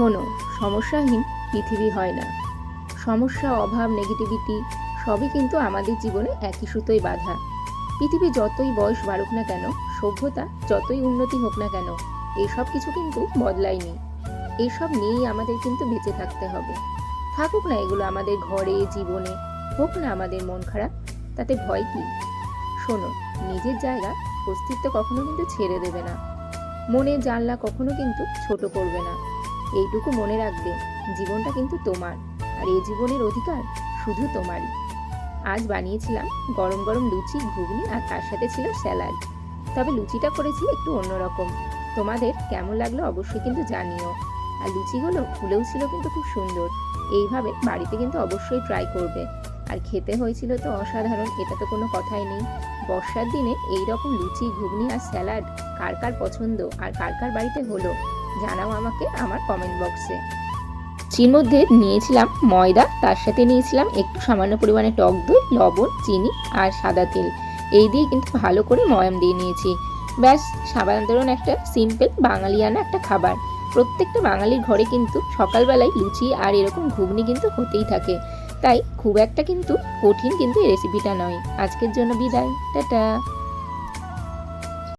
শোনো, সমস্যাহীন পৃথিবী হয় না। সমস্যা, অভাব, নেগেটিভিটি সবই কিন্তু আমাদের জীবনে একই সুতোয় বাঁধা। পৃথিবী যতই বয়স বাড়ুক না কেন, সভ্যতা যতই উন্নতি হোক না কেন, এইসব কিছু কিন্তু বদলায়নি। এইসব নিয়েই আমাদের কিন্তু বেঁচে থাকতে হবে। থাকুক না এগুলো আমাদের ঘরে, জীবনে, হোক না আমাদের মন খারাপ, তাতে ভয় কি? শোনো, নিজের জায়গা, অস্তিত্ব কখনো কিন্তু ছেড়ে দেবে না। মনের জানলা কখনো কিন্তু ছোট করবে না। এইটুকু মনে রাখবে, জীবনটা কিন্তু তোমার, আর এই জীবনের অধিকার শুধু তোমারই। আজ বানিয়েছিলাম গরম গরম লুচি, ঘুগনি, আর তার সাথে ছিল স্যালাড। তবে লুচিটা করেছি একটু অন্যরকম। তোমাদের কেমন লাগলো অবশ্যই কিন্তু জানিও। আর লুচিগুলো ফুলেও ছিল কিন্তু খুব সুন্দর। এইভাবে বাড়িতে কিন্তু অবশ্যই ট্রাই করবে। আর খেতে হয়েছিল তো অসাধারণ, এটা তো কোনো কথাই নেই। বর্ষার দিনে এই রকম লুচি, ঘুগনি আর স্যালাড কার কার পছন্দ আর কার কার বাড়িতে হলো জানাও আমাকে আমার কমেন্ট বক্সে। চির মধ্যে নিয়েছিলাম ময়দা, তার সাথে নিয়েছিলাম একটু সামান্য পরিমাণে টক দই, লবণ, চিনি আর সাদা তেল। এই দিয়ে কিন্তু ভালো করে ময়াম দিয়ে নিয়েছি। ব্যাস, সাধারণ একটা সিম্পল বাঙালিয়ানা একটা খাবার। প্রত্যেকটা বাঙালির ঘরে কিন্তু সকালবেলায় লুচি আর এরকম ঘুগনি কিন্তু হতেই থাকে। তাই খুব একটা কিন্তু কঠিন কিন্তু এই রেসিপিটা নয়। আজকের জন্য বিদায়, টাটা।